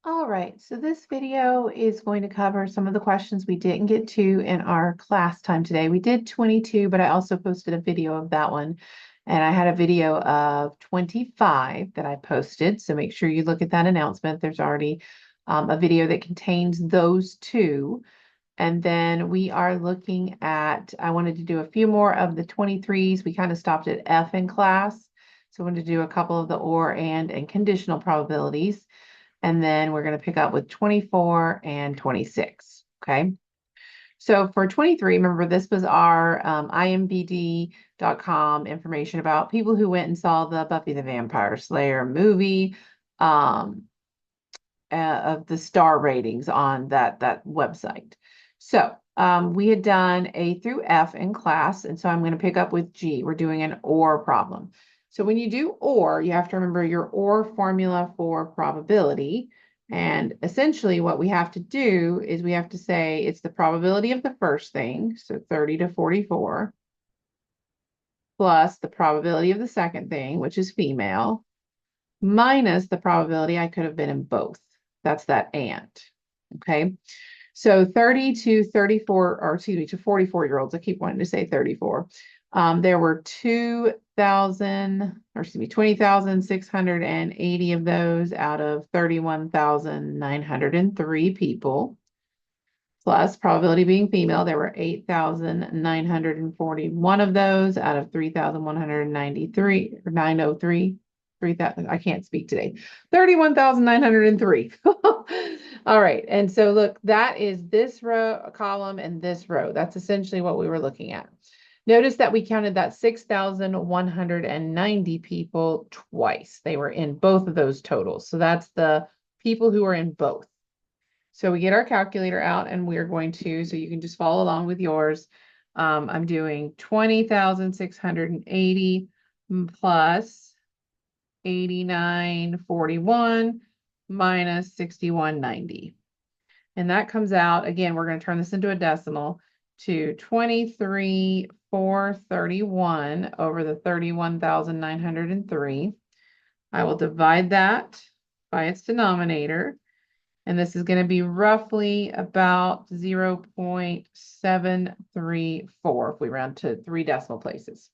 All right, so this video is going to cover some of the questions we didn't get to in our class time today. We did 22, but I also posted a video of that one. And I had a video of 25 that I posted. So make sure you look at that announcement. There's already a video that contains those two. And then we are looking at, I wanted to do a few more of the 23s. We kind of stopped at F in class. So I wanted to do a couple of the or, and conditional probabilities. And then we're going to pick up with 24 and 26. Okay. So for 23, remember this was our IMBD.com information about people who went and saw the Buffy the Vampire Slayer movie, of the star ratings on that website. So we had done A through F in class, and so I'm going to pick up with G. We're doing an OR problem. So when you do OR, you have to remember your OR formula for probability. And essentially what we have to do is we have to say it's the probability of the first thing, so 30 to 44, plus the probability of the second thing, which is female, minus the probability I could have been in both. That's that and. Okay. So 30 to 34, or excuse me, to 44-year-olds, I keep wanting to say 34. There were 20,680 of those out of 31,903 people. Plus probability being female, there were 8,941 of those out of 3,193 or 903. 3,000, I can't speak today. 31,903. All right. And so look, that is this row, column, and this row. That's essentially what we were looking at. Notice that we counted that 6,190 people twice. They were in both of those totals. So that's the people who are in both. So we get our calculator out and we're going to, so you can just follow along with yours. I'm doing 20,680 plus 8941 minus 6190. And that comes out, again, we're going to turn this into a decimal, to 23,431 over the 31,903. I will divide that by its denominator. And this is going to be roughly about 0.734 if we round to 3 decimal places.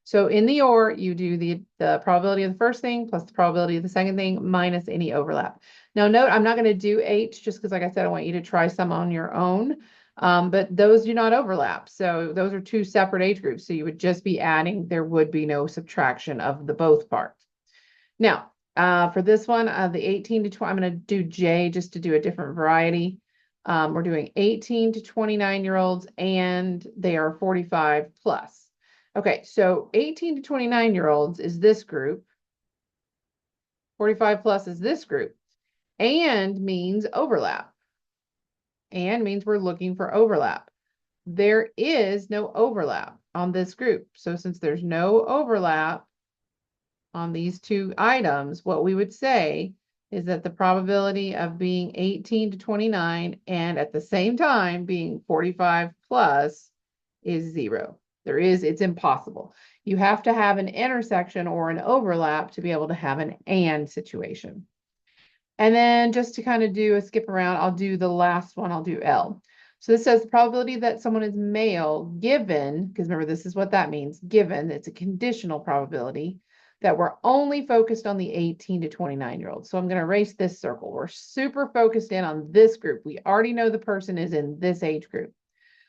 So in the OR, you do the probability of the first thing plus the probability of the second thing minus any overlap. Now note, I'm not going to do H just because, like I said, I want you to try some on your own. But those do not overlap. So those are two separate age groups. So you would just be adding, there would be no subtraction of the both parts. Now, for this one, the 18 to 20, I'm going to do J just to do a different variety. We're doing 18 to 29-year-olds, and they are 45 plus. Okay, so 18 to 29-year-olds is this group. 45 plus is this group. And means overlap. And means we're looking for overlap. There is no overlap on this group. So since there's no overlap on these two items, what we would say is that the probability of being 18 to 29 and at the same time being 45 plus is 0. It's impossible. You have to have an intersection or an overlap to be able to have an and situation. And then just to kind of do a skip around, I'll do the last one, I'll do L. So this says the probability that someone is male given, because remember, this is what that means, given, it's a conditional probability, that we're only focused on the 18 to 29-year-olds. So I'm going to erase this circle. We're super focused in on this group. We already know the person is in this age group.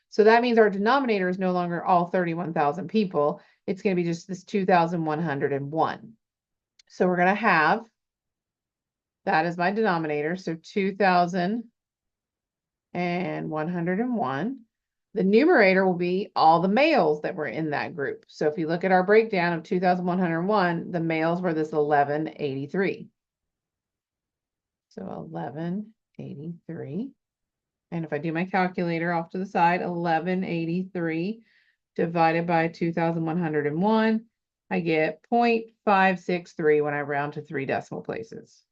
So that means our denominator is no longer all 31,000 people. It's going to be just this 2,101. So we're going to have, that is my denominator. So 2,101. The numerator will be all the males that were in that group. So if you look at our breakdown of 2,101, the males were this 1183. So 1183. And if I do my calculator off to the side, 1183 divided by 2,101, I get 0.563 when I round to 3 decimal places.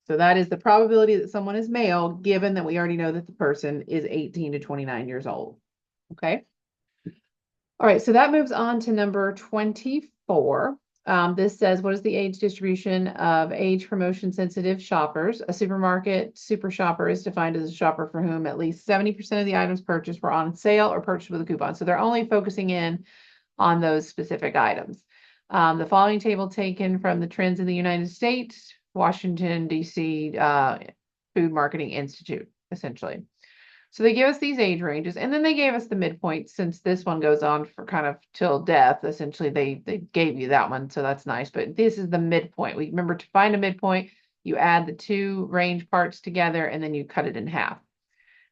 So that is the probability that someone is male, given that we already know that the person is 18 to 29 years old. Okay. All right. So that moves on to number 24. This says, what is the age distribution of age promotion sensitive shoppers? A supermarket super shopper is defined as a shopper for whom at least 70% of the items purchased were on sale or purchased with a coupon. So they're only focusing in on those specific items. The following table taken from the Trends in the United States, Washington, D.C. Food Marketing Institute, essentially. So they give us these age ranges, and then they gave us the midpoint since this one goes on for kind of till death. Essentially, they gave you that one, so that's nice. But this is the midpoint. We remember to find a midpoint, you add the two range parts together, and then you cut it in half.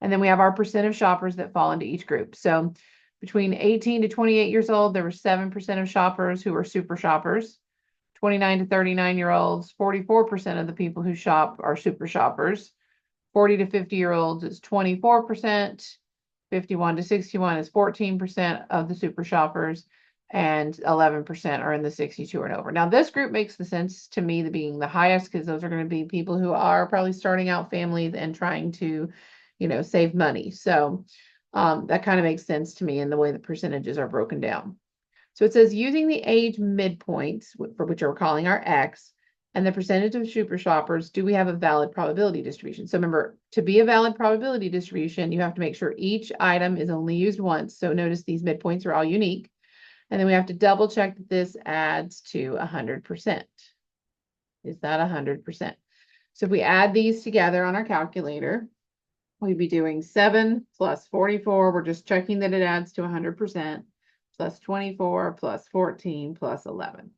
And then we have our percent of shoppers that fall into each group. So between 18 to 28 years old, there were 7% of shoppers who were super shoppers. 29 to 39-year-olds, 44% of the people who shop are super shoppers. 40 to 50-year-olds is 24%. 51 to 61 is 14% of the super shoppers, and 11% are in the 62 and over. Now, this group makes the sense to me being the highest because those are going to be people who are probably starting out families and trying to, save money. So that kind of makes sense to me in the way the percentages are broken down. So it says using the age midpoints, for which we're calling our X, and the percentage of super shoppers, do we have a valid probability distribution? So remember, to be a valid probability distribution, you have to make sure each item is only used once. So notice these midpoints are all unique. And then we have to double check that this adds to 100%. Is that 100%? So if we add these together on our calculator, we'd be doing 7 plus 44. We're just checking that it adds to 100%, plus 24 plus 14 plus 11.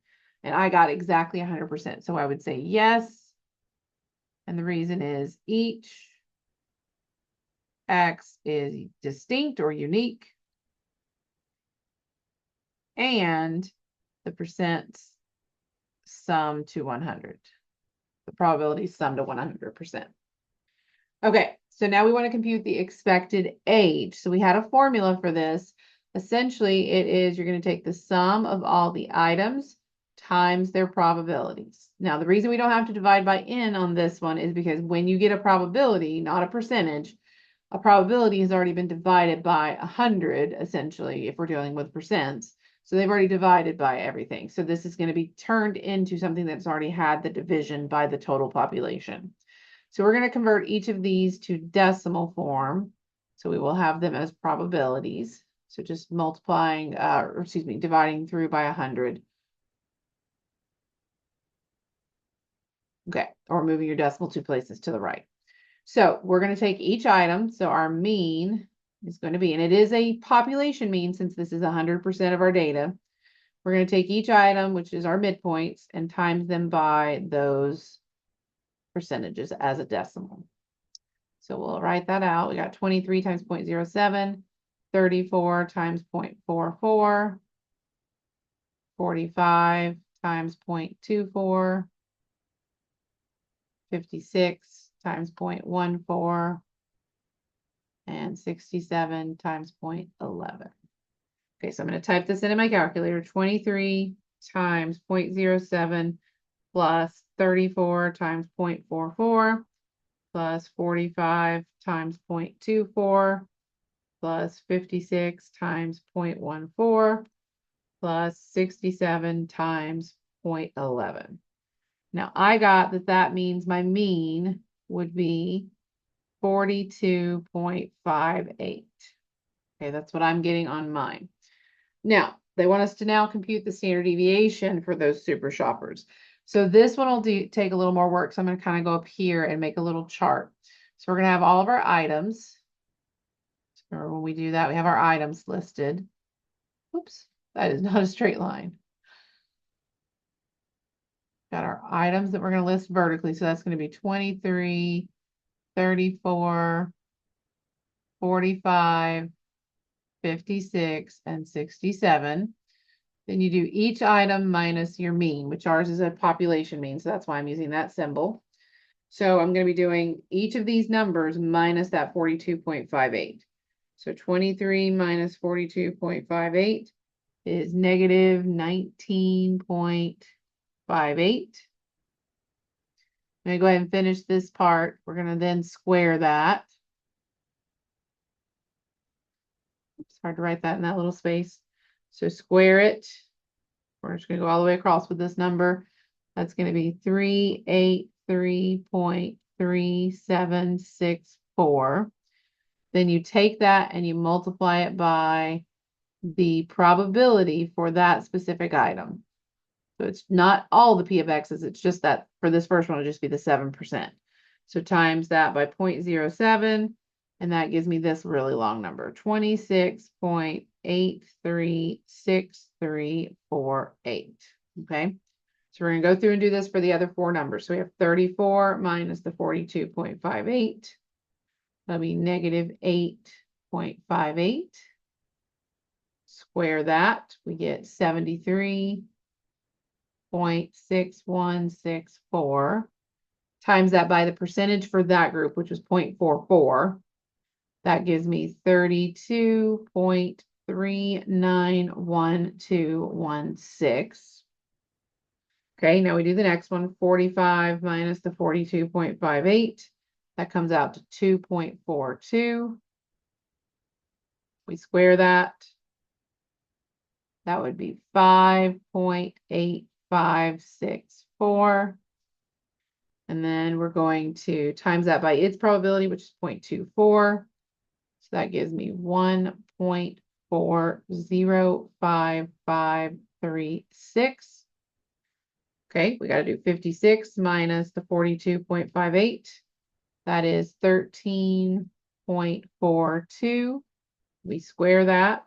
And I got exactly 100%. So I would say yes. And the reason is each X is distinct or unique. And the percents sum to 100. The probabilities sum to 100%. Okay, so now we want to compute the expected age. So we had a formula for this. Essentially, it is you're going to take the sum of all the items times their probabilities. Now, the reason we don't have to divide by n on this one is because when you get a probability, not a percentage, a probability has already been divided by 100, essentially, if we're dealing with percents. So they've already divided by everything. So this is going to be turned into something that's already had the division by the total population. So we're going to convert each of these to decimal form. So we will have them as probabilities. So just multiplying, dividing through by 100. Okay, or moving your decimal 2 places to the right. So we're going to take each item. So our mean is going to be, and it is a population mean since this is 100% of our data. We're going to take each item, which is our midpoints, and times them by those percentages as a decimal. So we'll write that out. We got 23 times 0.07, 34 times 0.44, 45 times 0.24, 56 times 0.14, and 67 times 0.11. Okay, so I'm going to type this into my calculator. 23 times 0.07 plus 34 times 0.44 plus 45 times 0.24 plus 56 times 0.14 plus 67 times 0.11. Now I got that means my mean would be 42.58. Okay, that's what I'm getting on mine. Now, they want us to now compute the standard deviation for those super shoppers. So this one will take a little more work. So I'm going to kind of go up here and make a little chart. So we're going to have all of our items. So when we do that, we have our items listed. Oops, that is not a straight line. Got our items that we're going to list vertically. So that's going to be 23, 34, 45, 56, and 67. Then you do each item minus your mean, which ours is a population mean. So that's why I'm using that symbol. So I'm going to be doing each of these numbers minus that 42.58. So 23 minus 42.58 is negative 19.58. I'm going to go ahead and finish this part. We're going to then square that. It's hard to write that in that little space. So square it We're just going to go all the way across with this number. That's going to be 383.3764. Then you take that and you multiply it by the probability for that specific item. So it's not all the P of X's, it's just that for this first one, it'll just be the 7%. So times that by 0.07, and that gives me this really long number, 26.836348. Okay, so we're going to go through and do this for the other four numbers. So we have 34 minus the 42.58. That'll be negative 8.58. Square that, we get 73.6164. Times that by the percentage for that group, which was 0.44. That gives me 32.391216. Okay, now we do the next one, 45 minus the 42.58. That comes out to 2.42. We square that. That would be 5.8564. And then we're going to times that by its probability, which is 0.24. So that gives me 1.405536. Okay, we got to do 56 minus the 42.58. That is 13.42. We square that.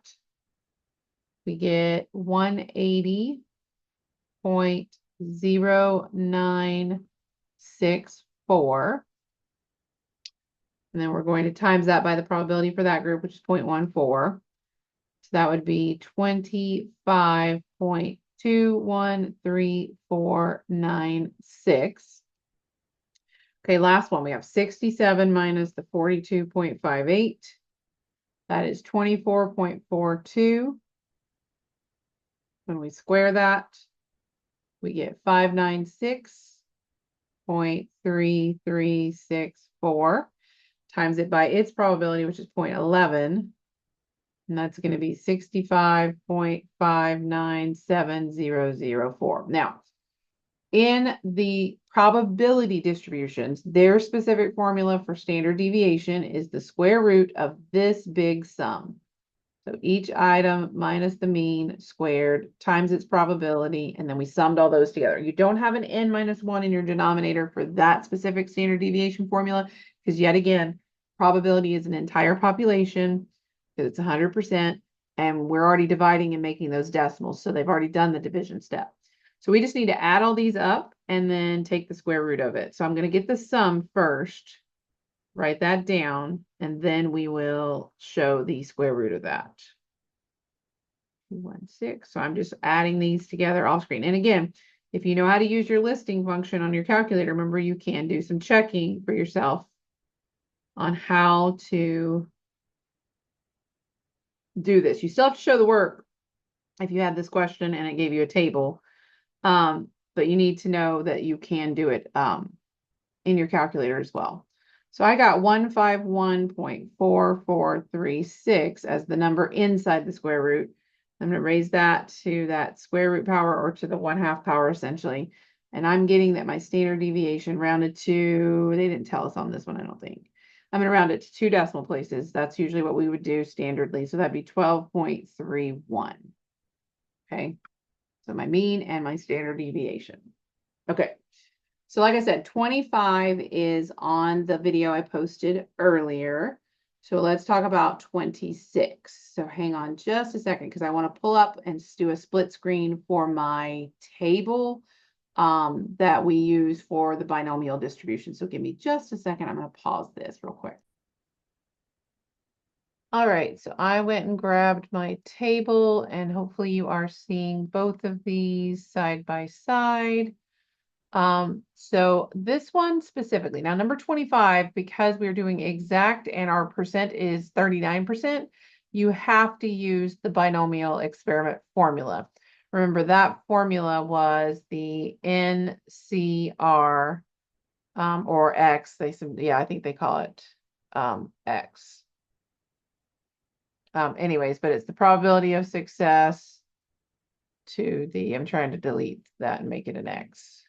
We get 180.0964. And then we're going to times that by the probability for that group, which is 0.14. So that would be 25.213496. Okay, last one. We have 67 minus the 42.58. That is 24.42. When we square that, we get 596.3364. Times it by its probability, which is 0.11. And that's going to be 65.597004. Now, in the probability distributions, their specific formula for standard deviation is the square root of this big sum. So each item minus the mean squared times its probability, and then we summed all those together. You don't have an n minus 1 in your denominator for that specific standard deviation formula, because yet again, probability is an entire population, because it's 100%, and we're already dividing and making those decimals, so they've already done the division step. So we just need to add all these up and then take the square root of it. So I'm going to get the sum first, write that down, and then we will show the square root of that. 216. So I'm just adding these together off screen. And again, if you know how to use your listing function on your calculator, remember you can do some checking for yourself on how to do this. You still have to show the work if you had this question and it gave you a table. But you need to know that you can do it in your calculator as well. So I got 151.4436 as the number inside the square root. I'm going to raise that to that square root power, or to the 1/2 power essentially. And I'm getting that my standard deviation rounded to, they didn't tell us on this one, I don't think. I'm going to round it to 2 decimal places. That's usually what we would do standardly. So that'd be 12.31. Okay. So my mean and my standard deviation. Okay. So like I said, 25 is on the video I posted earlier. So let's talk about 26. So hang on just a second, because I want to pull up and do a split screen for my table that we use for the binomial distribution. So give me just a second. I'm going to pause this real quick. All right, so I went and grabbed my table, and hopefully you are seeing both of these side by side. So this one specifically, now number 25, because we're doing exact and our percent is 39%, you have to use the binomial experiment formula. Remember that formula was the NCR or X. Yeah, I think they call it X. Anyways, but it's the probability of success to the, I'm trying to delete that and make it an X.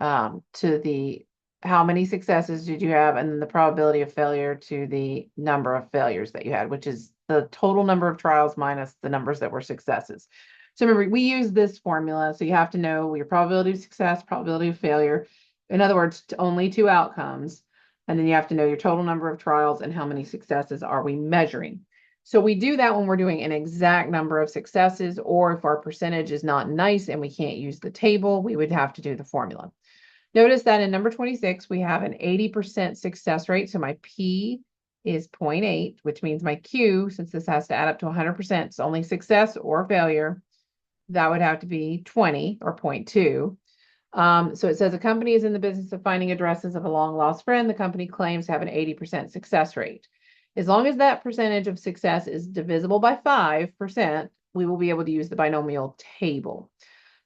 To the, how many successes did you have, and then the probability of failure to the number of failures that you had, which is the total number of trials minus the numbers that were successes. So remember, we use this formula, so you have to know your probability of success, probability of failure. In other words, only two outcomes. And then you have to know your total number of trials and how many successes are we measuring. So we do that when we're doing an exact number of successes, or if our percentage is not nice and we can't use the table, we would have to do the formula. Notice that in number 26, we have an 80% success rate. So my P is 0.8, which means my Q, since this has to add up to 100%, it's only success or failure, that would have to be 20 or 0.2. So it says a company is in the business of finding addresses of a long lost friend. The company claims to have an 80% success rate. As long as that percentage of success is divisible by 5%, we will be able to use the binomial table.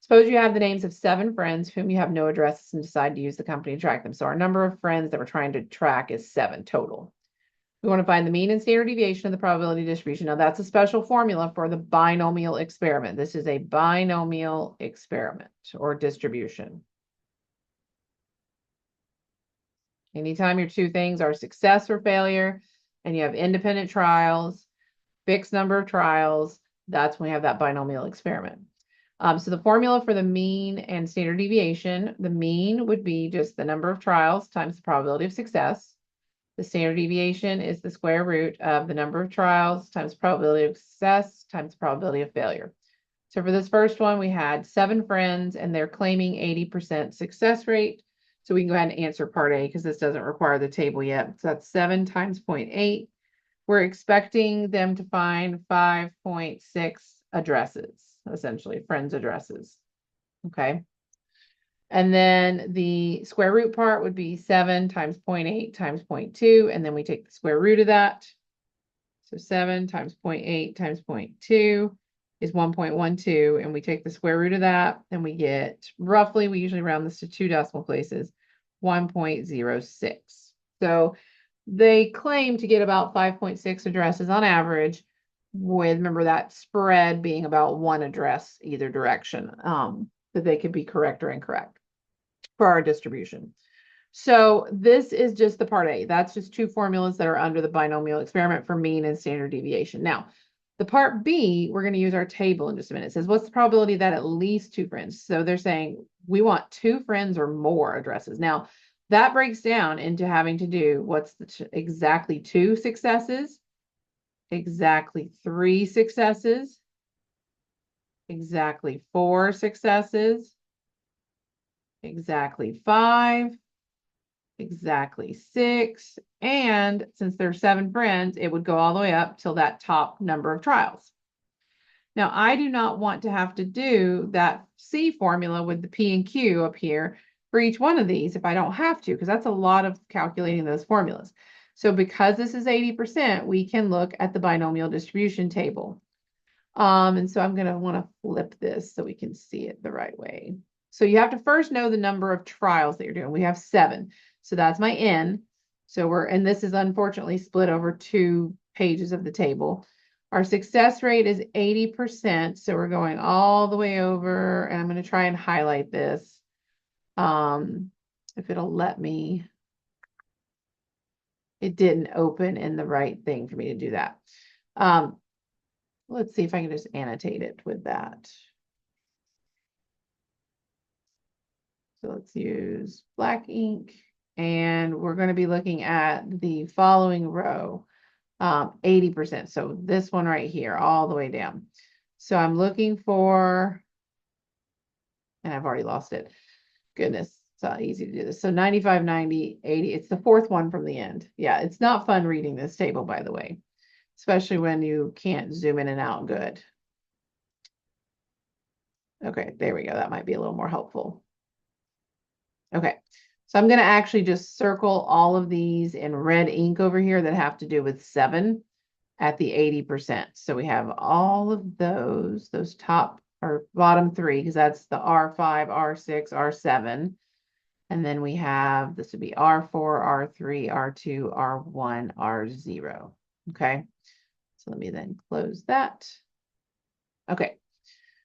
Suppose you have the names of 7 friends whom you have no addresses and decide to use the company to track them. So our number of friends that we're trying to track is 7 total. We want to find the mean and standard deviation of the probability distribution. Now that's a special formula for the binomial experiment. This is a binomial experiment or distribution. Anytime your two things are success or failure, and you have independent trials, fixed number of trials, that's when we have that binomial experiment. So the formula for the mean and standard deviation, the mean would be just the number of trials times the probability of success. The standard deviation is the square root of the number of trials times probability of success times probability of failure. So for this first one, we had 7 friends and they're claiming 80% success rate. So we can go ahead and answer part A because this doesn't require the table yet. So that's 7 times 0.8. We're expecting them to find 5.6 addresses, essentially friends' addresses. Okay. And then the square root part would be 7 times 0.8 times 0.2. And then we take the square root of that. So 7 times 0.8 times 0.2 is 1.12. And we take the square root of that and we get roughly, we usually round this to 2 decimal places, 1.06. So they claim to get about 5.6 addresses on average, with, remember, that spread being about 1 address either direction, that they could be correct or incorrect for our distribution. So this is just the part A. That's just 2 formulas that are under the binomial experiment for mean and standard deviation. Now, the part B, we're going to use our table in just a minute. It says, what's the probability that at least 2 friends? So they're saying we want 2 friends or more addresses. Now, that breaks down into having to do what's the exactly 2 successes, exactly 3 successes, exactly 4 successes, exactly 5, exactly 6, and since there's 7 friends, it would go all the way up till that top number of trials. Now, I do not want to have to do that C formula with the P and Q up here for each one of these if I don't have to, because that's a lot of calculating those formulas. So because this is 80%, we can look at the binomial distribution table. And so I'm going to want to flip this so we can see it the right way. So you have to first know the number of trials that you're doing. We have 7. So that's my N. So and this is unfortunately split over 2 pages of the table. Our success rate is 80%. So we're going all the way over, and I'm going to try and highlight this. If it'll let me. It didn't open in the right thing for me to do that. Let's see if I can just annotate it with that. So let's use black ink, and we're going to be looking at the following row, 80%. So this one right here, all the way down. So I'm looking for, and I've already lost it. Goodness, it's not easy to do this. So 95, 90, 80, it's the 4th one from the end. Yeah, it's not fun reading this table, by the way, especially when you can't zoom in and out good. Okay, there we go. That might be a little more helpful. Okay, so I'm going to actually just circle all of these in red ink over here that have to do with 7 at the 80%. So we have all of those top or bottom 3, because that's the R5, R6, R7. And then we have, this would be R4, R3, R2, R1, R0. Okay, so let me then close that. Okay,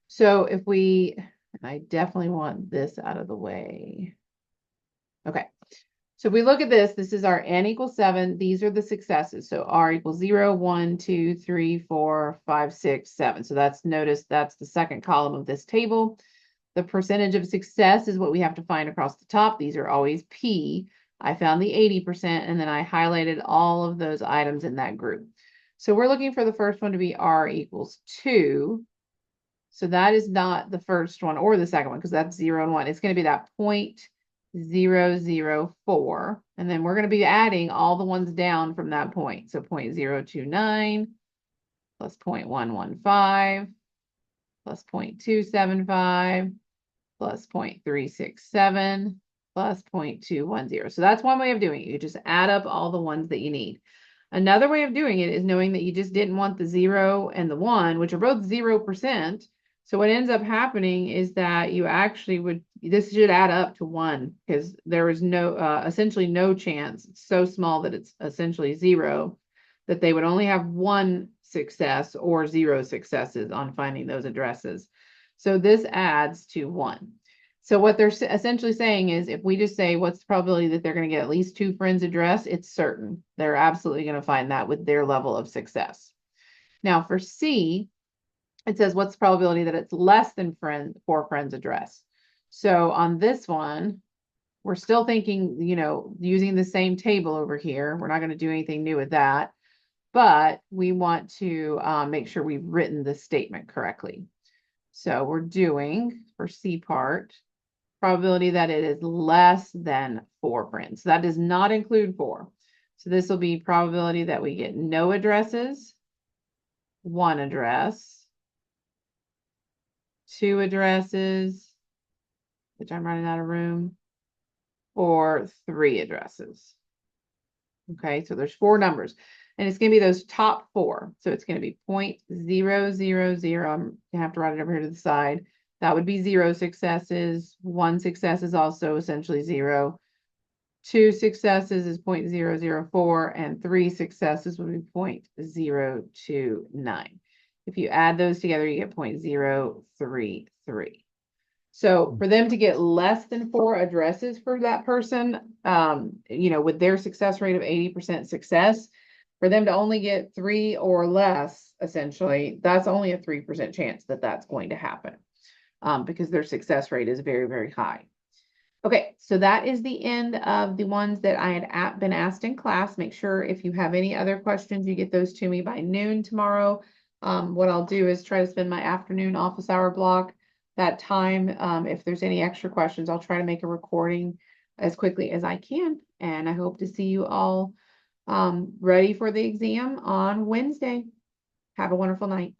So if we, and I definitely want this out of the way. Okay. So if we look at this, this is our n equals 7. These are the successes. So r equals 0, 1, 2, 3, 4, 5, 6, 7. So that's, notice that's the second column of this table. The percentage of success is what we have to find across the top. These are always P. I found the 80%, and then I highlighted all of those items in that group. So we're looking for the first one to be R equals 2. So that is not the first one or the second one because that's 0 and 1. It's going to be that 0.004. And then we're going to be adding all the ones down from that point. So 0.029 plus 0.115 plus 0.275 plus 0.367 plus 0.210. So that's one way of doing it. You just add up all the ones that you need. Another way of doing it is knowing that you just didn't want the 0 and the 1, which are both 0%. So what ends up happening is that you actually would, this should add up to 1 because there is no, essentially no chance. It's so small that it's essentially 0 that they would only have 1 success or 0 successes on finding those addresses. So this adds to 1. So what they're essentially saying is if we just say what's the probability that they're going to get at least 2 friends' address, it's certain. They're absolutely going to find that with their level of success. Now for C, it says what's the probability that it's less than 4 friends' address. So on this one, we're still thinking, you know, using the same table over here. We're not going to do anything new with that, but we want to make sure we've written the statement correctly. So we're doing, for C part, probability that it is less than 4 friends. So that does not include 4. So this will be probability that we get no addresses, 1 address, 2 addresses, which I'm running out of room, or 3 addresses. Okay, so there's 4 numbers. And it's going to be those top 4. So it's going to be 0.000. I'm going to have to write it over here to the side. That would be 0 successes. 1 success is also essentially 0. 2 successes is 0.004, and 3 successes would be 0.029. If you add those together, you get 0.033. So for them to get less than 4 addresses for that person, you know, with their success rate of 80% success, for them to only get 3 or less, essentially, that's only a 3% chance that that's going to happen because their success rate is very, very high. Okay, so that is the end of the ones that I had been asked in class. Make sure if you have any other questions, you get those to me by noon tomorrow. What I'll do is try to spend my afternoon office hour block that time. If there's any extra questions, I'll try to make a recording as quickly as I can. And I hope to see you all ready for the exam on Wednesday. Have a wonderful night.